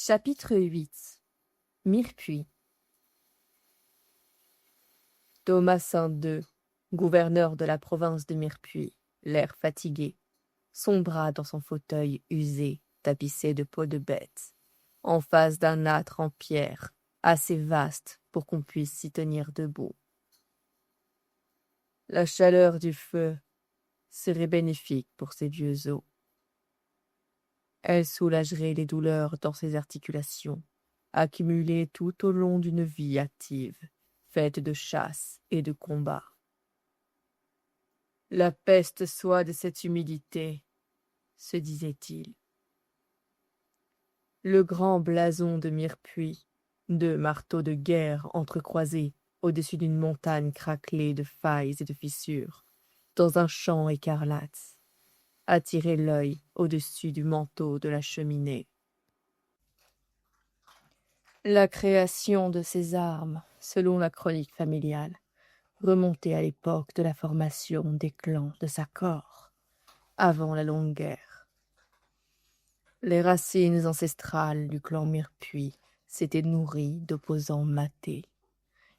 Chapitre 8. Mirepuix. Thomasin II, gouverneur de la province de Mirepuix, l'air fatigué, sombra dans son fauteuil usé, tapissé de peau de bête, en face d'un âtre en pierre, assez vaste pour qu'on puisse s'y tenir debout. La chaleur du feu serait bénéfique pour ses vieux os. Elle soulagerait les douleurs dans ses articulations, accumulées tout au long d'une vie active, faite de chasse et de combat. La peste soit de cette humidité, se disait-il. Le grand blason de Mirepuix, deux marteaux de guerre entrecroisés au-dessus d'une montagne craquelée de failles et de fissures, dans un champ écarlate, attirait l'œil au-dessus du manteau de la cheminée. La création de ces armes, selon la chronique familiale, remontait à l'époque de la formation des clans de Sacore, avant la Longue Guerre. Les racines ancestrales du clan Mirepuix s'étaient nourries d'opposants matés,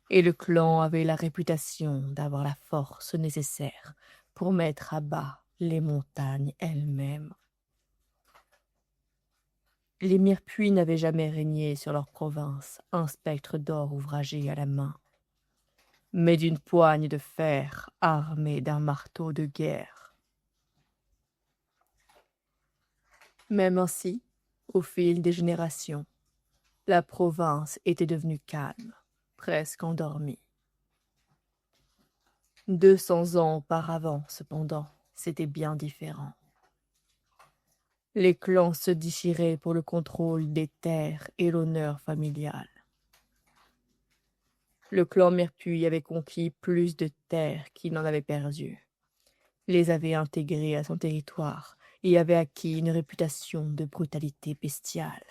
et le clan avait la réputation d'avoir la force nécessaire pour mettre à bas les montagnes elles-mêmes. Les Mirepuix n'avaient jamais régné sur leur province un spectre d'or ouvragé à la main, mais d'une poigne de fer armée d'un marteau de guerre. Même ainsi, au fil des générations, la province était devenue calme, presque endormie. 200 ans auparavant, cependant, c'était bien différent. Les clans se déchiraient pour le contrôle des terres et l'honneur familial. Le clan Mirepuix avait conquis plus de terres qu'il n'en avait perdu, les avait intégrées à son territoire et avait acquis une réputation de brutalité bestiale.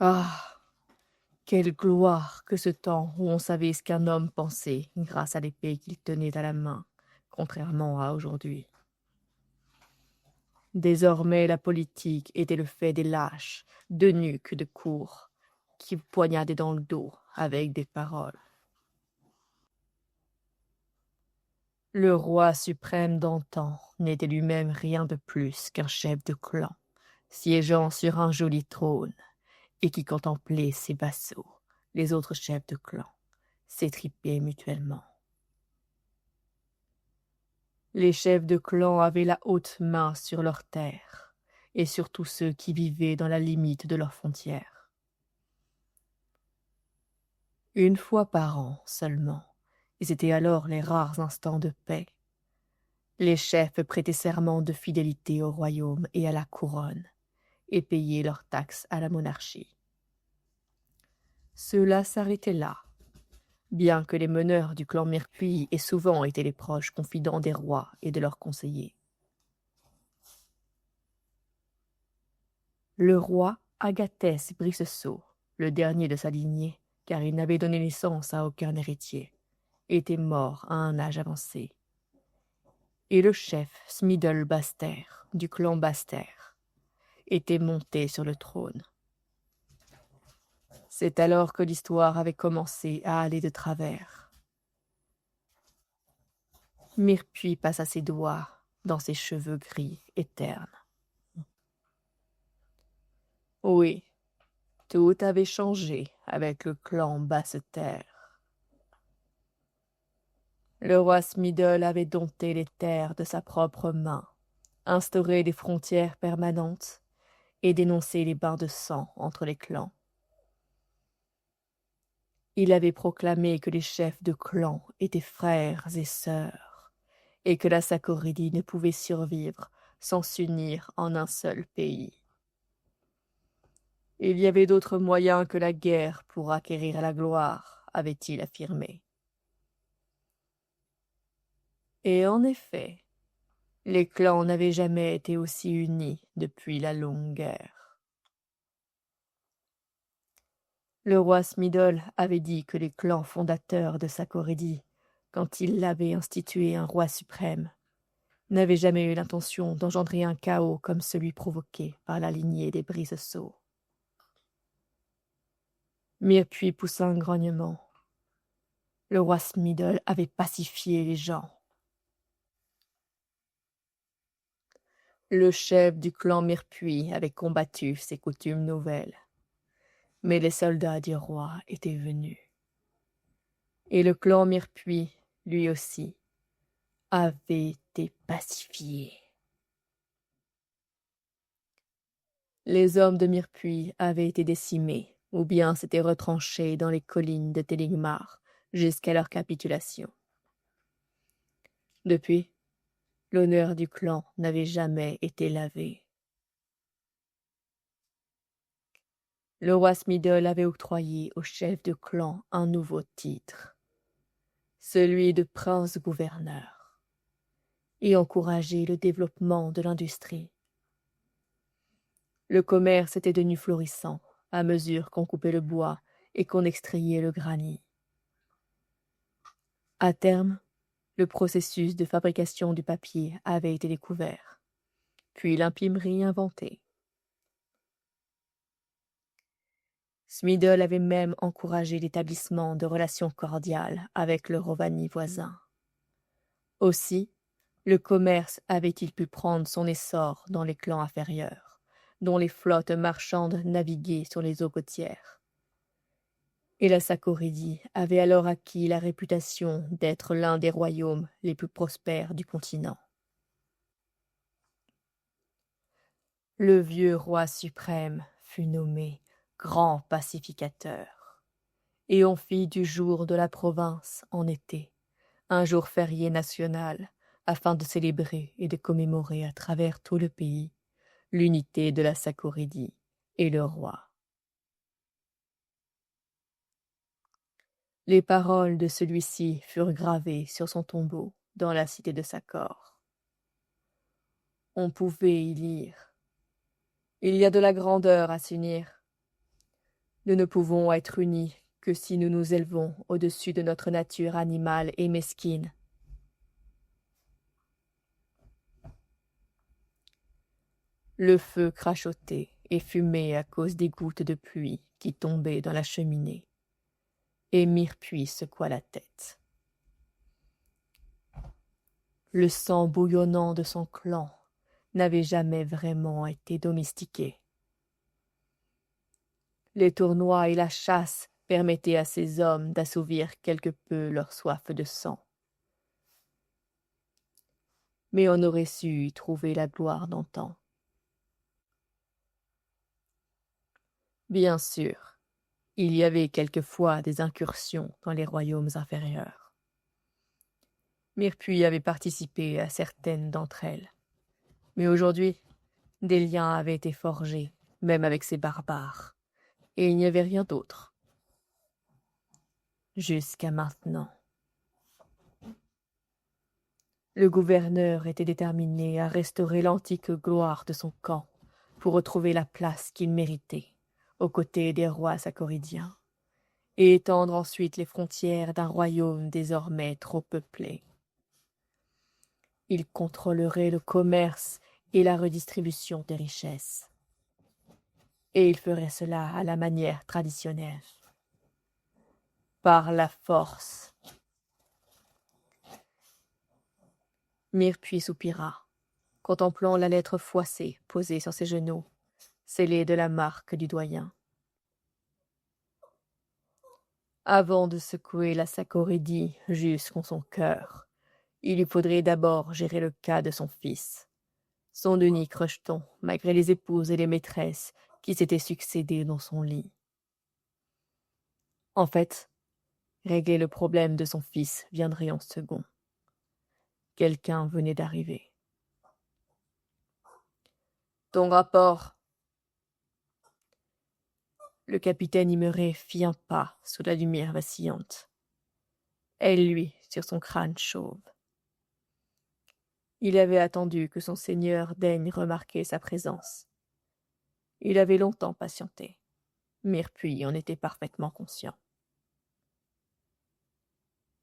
Ah, quelle gloire que ce temps où on savait ce qu'un homme pensait grâce à l'épée qu'il tenait à la main, contrairement à aujourd'hui. Désormais, la politique était le fait des lâches, d'eunuques de cour, qui poignardaient dans le dos avec des paroles. Le roi suprême d'antan n'était lui-même rien de plus qu'un chef de clan, siégeant sur un joli trône, et qui contemplait ses vassaux, les autres chefs de clan, s'étriper mutuellement. Les chefs de clan avaient la haute main sur leurs terres, et sur tous ceux qui vivaient dans la limite de leurs frontières. Une fois par an seulement, et c'était alors les rares instants de paix, les chefs prêtaient serment de fidélité au royaume et à la couronne, et payaient leurs taxes à la monarchie. Cela s'arrêtait là, bien que les meneurs du clan Mirepuix aient souvent été les proches confidents des rois et de leurs conseillers. Le roi Agathès Briseseau, le dernier de sa lignée, car il n'avait donné naissance à aucun héritier, était mort à un âge avancé. Et le chef Smidel Baster, du clan Baster, était monté sur le trône. C'est alors que l'histoire avait commencé à aller de travers. Mirepuix passa ses doigts dans ses cheveux gris et ternes. Oui, tout avait changé avec le clan Basse-Terre. Le roi Smidel avait dompté les terres de sa propre main, instauré des frontières permanentes et dénoncé les bains de sang entre les clans. Il avait proclamé que les chefs de clan étaient frères et sœurs, et que la Sacoridie ne pouvait survivre sans s'unir en un seul pays. Il y avait d'autres moyens que la guerre pour acquérir la gloire, avait-il affirmé. Et en effet, les clans n'avaient jamais été aussi unis depuis la Longue Guerre. Le roi Smidel avait dit que les clans fondateurs de Sacoridie, quand il avait institué un roi suprême, n'avaient jamais eu l'intention d'engendrer un chaos comme celui provoqué par la lignée des Briseseau. Mirepuix poussa un grognement. Le roi Smidle avait pacifié les gens. Le chef du clan Mirepuix avait combattu ces coutumes nouvelles. Mais les soldats du roi étaient venus. Et le clan Mirepuix, lui aussi, avait été pacifié. Les hommes de Mirepuix avaient été décimés, ou bien s'étaient retranchés dans les collines de Téligmar jusqu'à leur capitulation. Depuis, l'honneur du clan n'avait jamais été lavé. Le roi Smidle avait octroyé au chef de clan un nouveau titre, celui de prince-gouverneur, et encouragé le développement de l'industrie. Le commerce était devenu florissant à mesure qu'on coupait le bois et qu'on extrayait le granit. À terme, le processus de fabrication du papier avait été découvert, puis l'imprimerie inventée. Smidle avait même encouragé l'établissement de relations cordiales avec le Romani voisin. Aussi, le commerce avait-il pu prendre son essor dans les clans inférieurs, dont les flottes marchandes naviguaient sur les eaux côtières. Et la Sacoridie avait alors acquis la réputation d'être l'un des royaumes les plus prospères du continent. Le vieux roi suprême fut nommé grand pacificateur, et on fit du jour de la province en été un jour férié national afin de célébrer et de commémorer à travers tout le pays l'unité de la Sacoridie et le roi. Les paroles de celui-ci furent gravées sur son tombeau dans la cité de Sakor. On pouvait y lire: il y a de la grandeur à s'unir. Nous ne pouvons être unis que si nous nous élevons au-dessus de notre nature animale et mesquine. Le feu crachotait et fumait à cause des gouttes de pluie qui tombaient dans la cheminée, et Mirepuix secoua la tête. Le sang bouillonnant de son clan n'avait jamais vraiment été domestiqué. Les tournois et la chasse permettaient à ces hommes d'assouvir quelque peu leur soif de sang. Mais on aurait su y trouver la gloire d'antan. Bien sûr, il y avait quelquefois des incursions dans les royaumes inférieurs. Mirepuix avait participé à certaines d'entre elles. Mais aujourd'hui, des liens avaient été forgés, même avec ces barbares, et il n'y avait rien d'autre. Jusqu'à maintenant. Le gouverneur était déterminé à restaurer l'antique gloire de son camp pour retrouver la place qu'il méritait, aux côtés des rois sacoridiens, et étendre ensuite les frontières d'un royaume désormais trop peuplé. Il contrôlerait le commerce et la redistribution des richesses. Et il ferait cela à la manière traditionnelle, par la force. Mirepuix soupira, contemplant la lettre froissée posée sur ses genoux, scellée de la marque du doyen. Avant de secouer la Sacoridie jusqu'en son cœur, il lui faudrait d'abord gérer le cas de son fils, son unique rejeton, malgré les épouses et les maîtresses qui s'étaient succédé dans son lit. En fait, régler le problème de son fils viendrait en second. Quelqu'un venait d'arriver. Ton rapport. Le capitaine Immeré fit un pas sous la lumière vacillante. Elle lui sur son crâne chauve. Il avait attendu que son seigneur daigne remarquer sa présence. Il avait longtemps patienté. Mirepuix en était parfaitement conscient.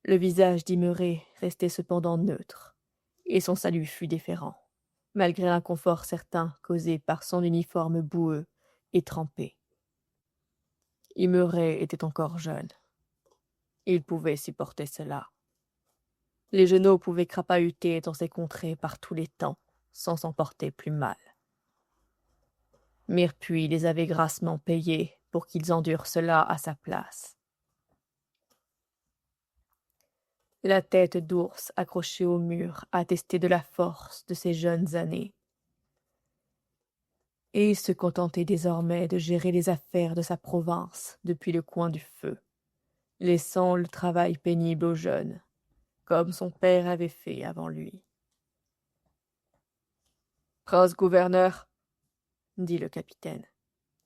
Le visage d'Immeré restait cependant neutre, et son salut fut déférent, malgré l'inconfort certain causé par son uniforme boueux et trempé. Immeré était encore jeune. Il pouvait supporter cela. Les genoux pouvaient crapahuter dans ces contrées par tous les temps, sans s'en porter plus mal. Mirepuix les avait grassement payés pour qu'ils endurent cela à sa place. La tête d'ours accrochée au mur attestait de la force de ses jeunes années. Et il se contentait désormais de gérer les affaires de sa province depuis le coin du feu, laissant le travail pénible aux jeunes, comme son père avait fait avant lui. « Prince gouverneur, » dit le capitaine,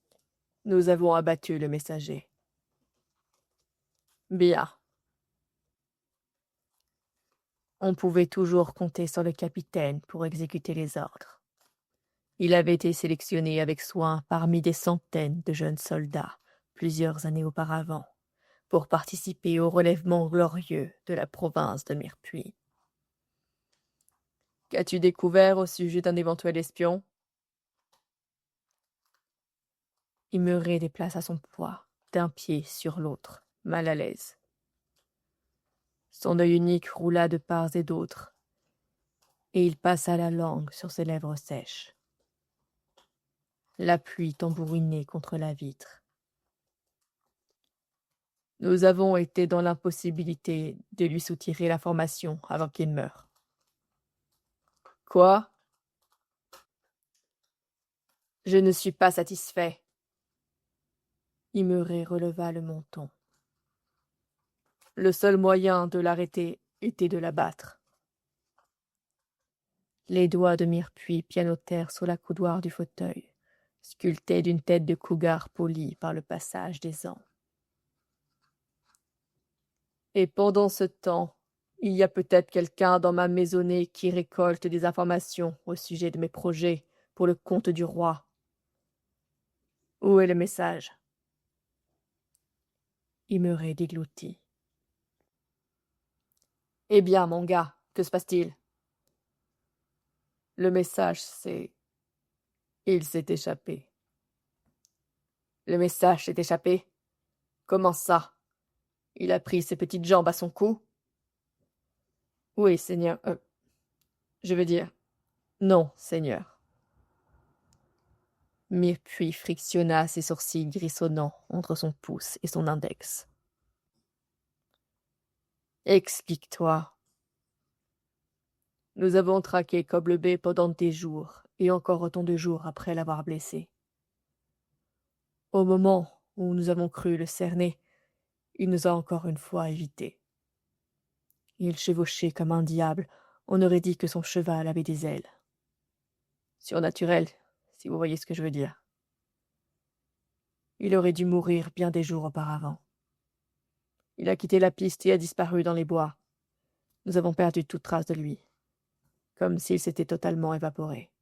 « nous avons abattu le messager. » « Bien. » On pouvait toujours compter sur le capitaine pour exécuter les ordres. Il avait été sélectionné avec soin parmi des centaines de jeunes soldats, plusieurs années auparavant, pour participer au relèvement glorieux de la province de Mirepuix. « Qu'as-tu découvert au sujet d'un éventuel espion ?» Immeré déplaça son poids d'un pied sur l'autre, mal à l'aise. Son œil unique roula de part et d'autre, et il passa la langue sur ses lèvres sèches. La pluie tambourinait contre la vitre. Nous avons été dans l'impossibilité de lui soutirer l'information avant qu'il meure. Quoi? Je ne suis pas satisfait. Immeré releva le menton. Le seul moyen de l'arrêter était de l'abattre. Les doigts de Mirepuix pianotèrent sur la coudoir du fauteuil, sculpté d'une tête de cougar polie par le passage des ans. Et pendant ce temps, il y a peut-être quelqu'un dans ma maisonnée qui récolte des informations au sujet de mes projets pour le compte du roi. Où est le message? Immeré dégloutit. Eh bien, mon gars, que se passe-t-il? Le message, c'est... Il s'est échappé. Le message s'est échappé? Comment ça? Il a pris ses petites jambes à son cou? Oui, seigneur. Je veux dire... Non, seigneur. Mirepuix frictionna ses sourcils grisonnants entre son pouce et son index. Explique-toi. Nous avons traqué Coblebey pendant des jours, et encore autant de jours après l'avoir blessé. Au moment où nous avons cru le cerner, il nous a encore une fois évités. Il chevauchait comme un diable, on aurait dit que son cheval avait des ailes. Surnaturel, si vous voyez ce que je veux dire. Il aurait dû mourir bien des jours auparavant. Il a quitté la piste et a disparu dans les bois. Nous avons perdu toute trace de lui, comme s'il s'était totalement évaporé.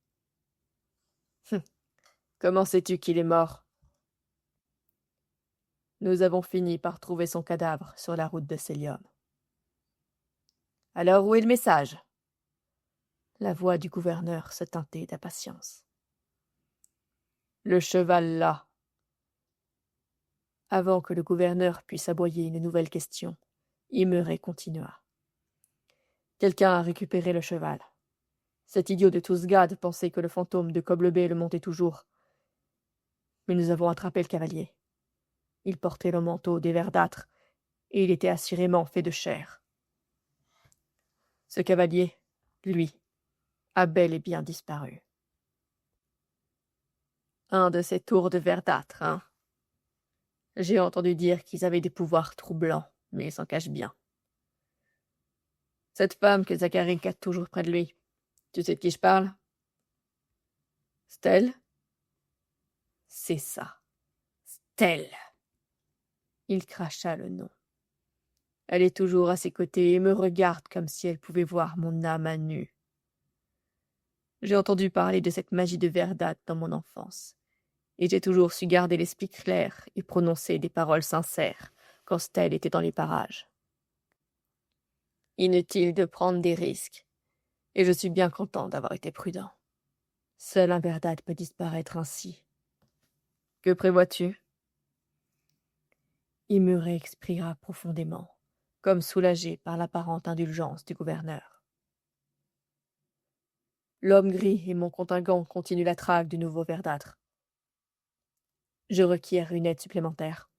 Comment sais-tu qu'il est mort? Nous avons fini par trouver son cadavre sur la route de Célium. Alors où est le message? La voix du gouverneur se teintait d'impatience. Le cheval là. Avant que le gouverneur puisse aboyer une nouvelle question, Immeré continua. Quelqu'un a récupéré le cheval. Cet idiot de Tousgad pensait que le fantôme de Coblebey le montait toujours. Mais nous avons attrapé le cavalier. Il portait le manteau des verdâtres, et il était assurément fait de chair. Ce cavalier, lui, a bel et bien disparu. Un de ces tours de verdâtres, hein? J'ai entendu dire qu'ils avaient des pouvoirs troublants, mais ils s'en cachent bien. Cette femme que Zacharie a toujours près de lui, tu sais de qui je parle? Stell? C'est ça. Stell. Il cracha le nom. Elle est toujours à ses côtés et me regarde comme si elle pouvait voir mon âme à nu. J'ai entendu parler de cette magie de Verdâtre dans mon enfance, et j'ai toujours su garder l'esprit clair et prononcer des paroles sincères quand Stell était dans les parages. Inutile de prendre des risques, et je suis bien content d'avoir été prudent. Seul un Verdâtre peut disparaître ainsi. Que prévois-tu? Imuré expira profondément, comme soulagé par l'apparente indulgence du gouverneur. L'homme gris et mon contingent continuent la traque du nouveau verdâtre. Je requiers une aide supplémentaire.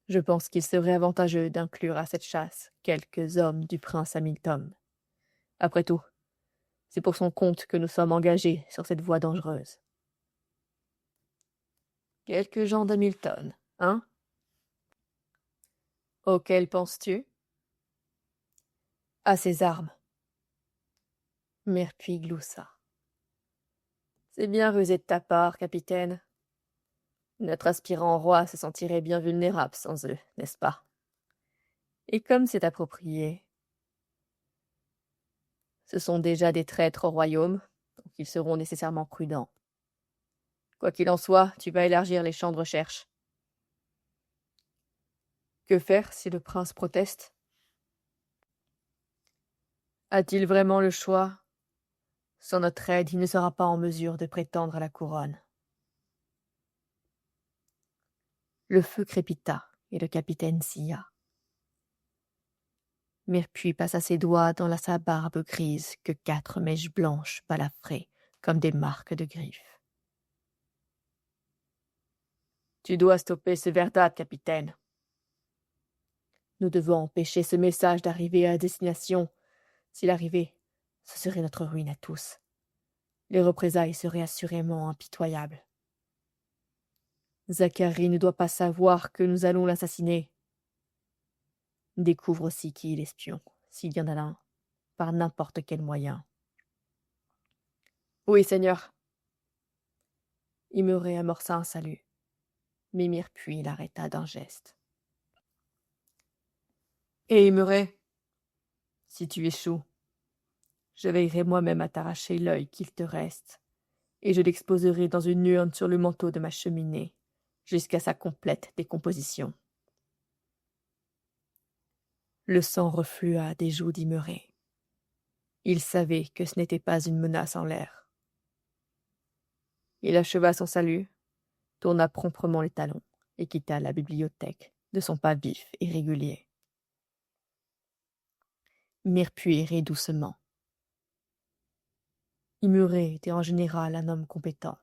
Je pense qu'il serait avantageux d'inclure à cette chasse quelques hommes du prince Hamilton. Après tout, c'est pour son compte que nous sommes engagés sur cette voie dangereuse. Quelques gens d'Hamilton, hein? Auxquels penses-tu? À ses armes. Myrrpuy gloussa. C'est bien rusé de ta part, capitaine. Notre aspirant roi se sentirait bien vulnérable sans eux, n'est-ce pas? Et comme c'est approprié, ce sont déjà des traîtres au royaume, donc ils seront nécessairement prudents. Quoi qu'il en soit, tu vas élargir les champs de recherche. Que faire si le prince proteste? A-t-il vraiment le choix? Sans notre aide, il ne sera pas en mesure de prétendre à la couronne. Le feu crépita et le capitaine sia. Myrrpuy passa ses doigts dans sa barbe grise que 4 mèches blanches balafraient comme des marques de griffes. Tu dois stopper ce verdâtre, capitaine. Nous devons empêcher ce message d'arriver à destination. S'il arrivait, ce serait notre ruine à tous. Les représailles seraient assurément impitoyables. Zacharie ne doit pas savoir que nous allons l'assassiner. Découvre aussi qui est l'espion, s'il y en a un, par n'importe quel moyen. Oui, Seigneur. Imuré amorça un salut, mais Myrrpuy l'arrêta d'un geste. Et Imuré, si tu échoues, je veillerai moi-même à t'arracher l'œil qu'il te reste, et je l'exposerai dans une urne sur le manteau de ma cheminée, jusqu'à sa complète décomposition. Le sang reflua des joues d'Imuré. Il savait que ce n'était pas une menace en l'air. Il acheva son salut, tourna promptement les talons et quitta la bibliothèque de son pas vif et régulier. Myrrpuy rit doucement. Imuré était en général un homme compétent,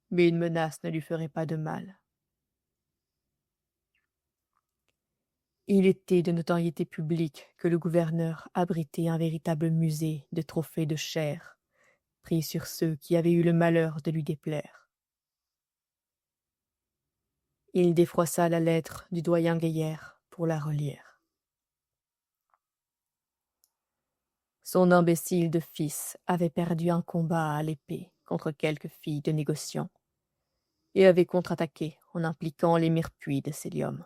mais une menace ne lui ferait pas de mal. Il était de notoriété publique que le gouverneur abritait un véritable musée de trophées de chair, pris sur ceux qui avaient eu le malheur de lui déplaire. Il défroissa la lettre du doyen Gaillard pour la relire. Son imbécile de fils avait perdu un combat à l'épée contre quelques filles de négociants et avait contre-attaqué en impliquant les Myrrpuy de Célium.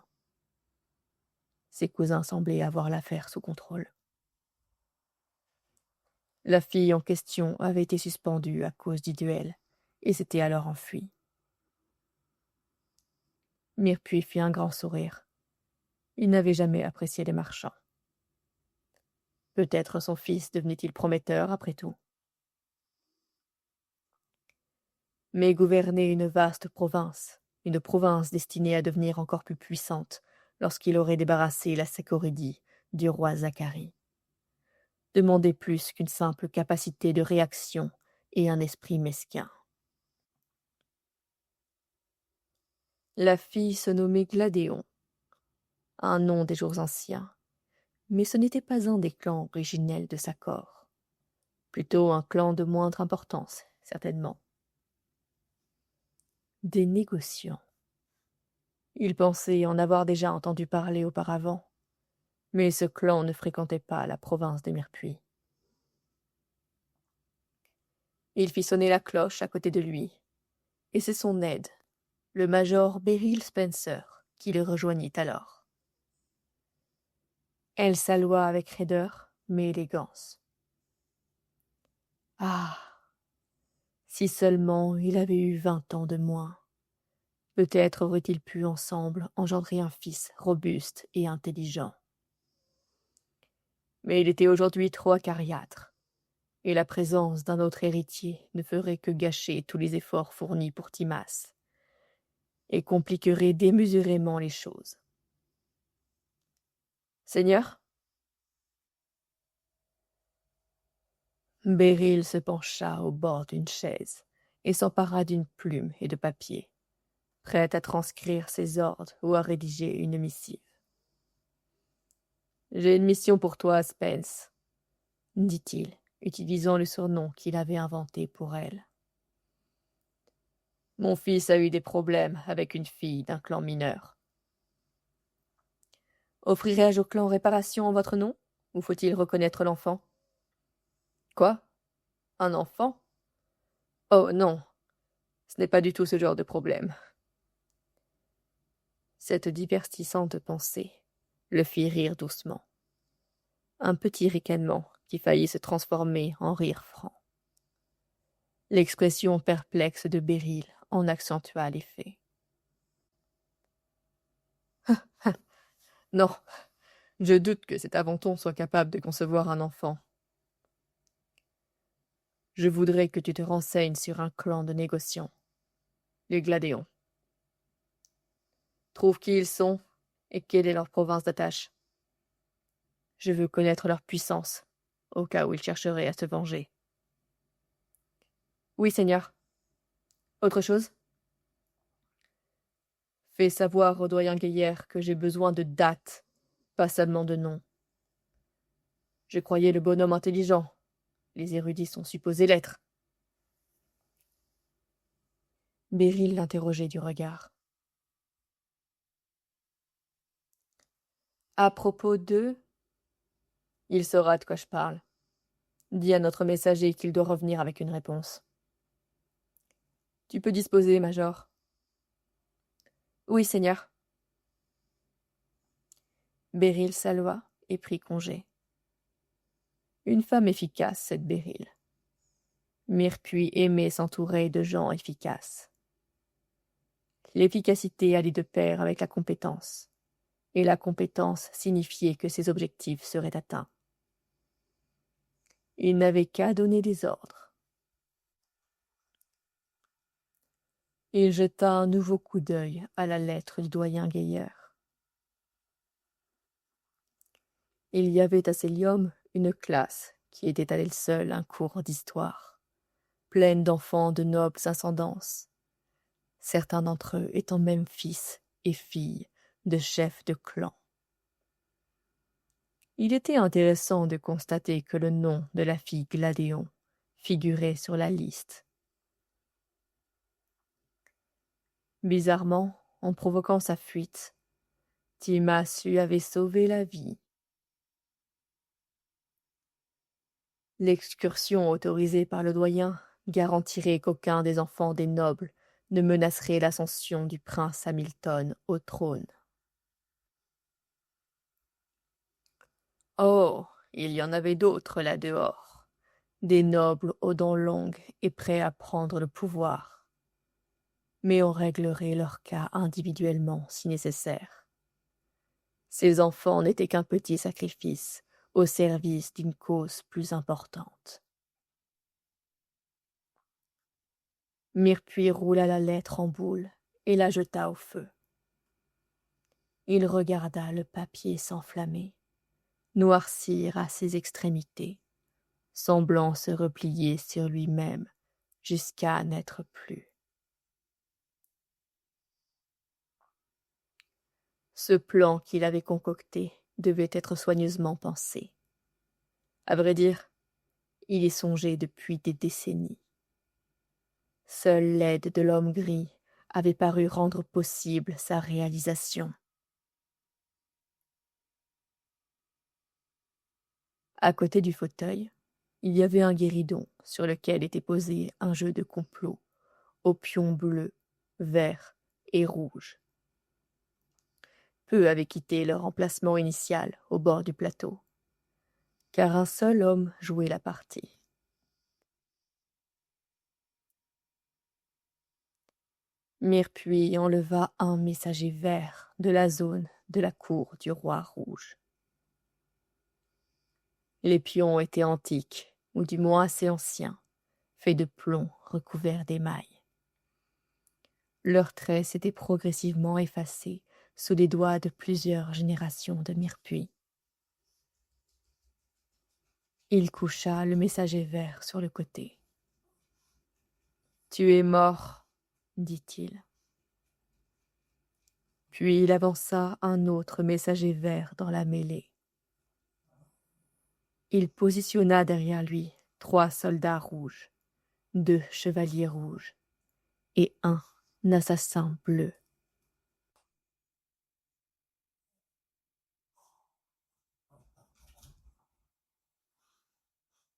Ses cousins semblaient avoir l'affaire sous contrôle. La fille en question avait été suspendue à cause du duel et s'était alors enfuie. Myrrpuy fit un grand sourire. Il n'avait jamais apprécié les marchands. Peut-être son fils devenait-il prometteur après tout. Mais gouverner une vaste province, une province destinée à devenir encore plus puissante lorsqu'il aurait débarrassé la Sécoridie du roi Zacharie, demandait plus qu'une simple capacité de réaction et un esprit mesquin. La fille se nommait Gladéon, un nom des jours anciens, mais ce n'était pas un des clans originels de sa corps, plutôt un clan de moindre importance, certainement. Des négociants. Il pensait en avoir déjà entendu parler auparavant, mais ce clan ne fréquentait pas la province de Myrrpuy. Il fit sonner la cloche à côté de lui, et c'est son aide, le major Beryl Spencer, qui le rejoignit alors. Elle salua avec raideur, mais élégance. Ah! Si seulement il avait eu 20 ans de moins. Peut-être auraient-ils pu ensemble engendrer un fils robuste et intelligent. Mais il était aujourd'hui trop acariâtre, et la présence d'un autre héritier ne ferait que gâcher tous les efforts fournis pour Timas, et compliquerait démesurément les choses. Seigneur? Béryl se pencha au bord d'une chaise et s'empara d'une plume et de papier, prête à transcrire ses ordres ou à rédiger une missive. « J'ai une mission pour toi, Spence, » dit-il, utilisant le surnom qu'il avait inventé pour elle. « Mon fils a eu des problèmes avec une fille d'un clan mineur. Offrirai-je au clan réparation en votre nom, ou faut-il reconnaître l'enfant? » « Quoi? Un enfant? Oh non, ce n'est pas du tout ce genre de problème. » Cette divertissante pensée le fit rire doucement. Un petit ricanement qui faillit se transformer en rire franc. L'expression perplexe de Béryl en accentua l'effet. « Non, je doute que cet aventon soit capable de concevoir un enfant. Je voudrais que tu te renseignes sur un clan de négociants, les Gladéons. Trouve qui ils sont et quelle est leur province d'attache. Je veux connaître leur puissance, au cas où ils chercheraient à se venger. »« Oui, Seigneur. Autre chose? » ?»« Fais savoir au doyen Gaillère que j'ai besoin de dates, pas seulement de noms. Je croyais le bonhomme intelligent. Les érudits sont supposés l'être. » Béryl l'interrogeait du regard. « À propos d'eux, il saura de quoi je parle. Dis à notre messager qu'il doit revenir avec une réponse. »« Tu peux disposer, Major. »« Oui, Seigneur. » Béryl salua et prit congé. Une femme efficace, cette Béryl. Myrpuis aimait s'entourer de gens efficaces. L'efficacité allait de pair avec la compétence, et la compétence signifiait que ses objectifs seraient atteints. Il n'avait qu'à donner des ordres. Il jeta un nouveau coup d'œil à la lettre du doyen Gaillard. Il y avait à Célium une classe qui était à elle seule un cours d'histoire, pleine d'enfants de nobles ascendances, certains d'entre eux étant même fils et filles de chefs de clan. Il était intéressant de constater que le nom de la fille Gladéon figurait sur la liste. Bizarrement, en provoquant sa fuite, Timas lui avait sauvé la vie. L'excursion autorisée par le doyen garantirait qu'aucun des enfants des nobles ne menacerait l'ascension du prince Hamilton au trône. Oh, il y en avait d'autres là-dehors, des nobles aux dents longues et prêts à prendre le pouvoir. Mais on réglerait leur cas individuellement si nécessaire. Ces enfants n'étaient qu'un petit sacrifice au service d'une cause plus importante. Myrpuis roula la lettre en boule et la jeta au feu. Il regarda le papier s'enflammer, noircir à ses extrémités, semblant se replier sur lui-même jusqu'à n'être plus. Ce plan qu'il avait concocté devait être soigneusement pensé. À vrai dire, il y songeait depuis des décennies. Seule l'aide de l'homme gris avait paru rendre possible sa réalisation. À côté du fauteuil, il y avait un guéridon sur lequel était posé un jeu de complot aux pions bleus, verts et rouges. Peu avaient quitté leur emplacement initial au bord du plateau, car un seul homme jouait la partie. Myrpuis enleva un messager vert de la zone de la cour du roi rouge. Les pions étaient antiques, ou du moins assez anciens, faits de plomb recouvert d'émail. Leurs traits s'étaient progressivement effacés sous les doigts de plusieurs générations de Myrpuis. Il coucha le messager vert sur le côté. « Tu es mort, dit-il. Puis il avança un autre messager vert dans la mêlée. Il positionna derrière lui 3 soldats rouges, 2 chevaliers rouges et un assassin bleu.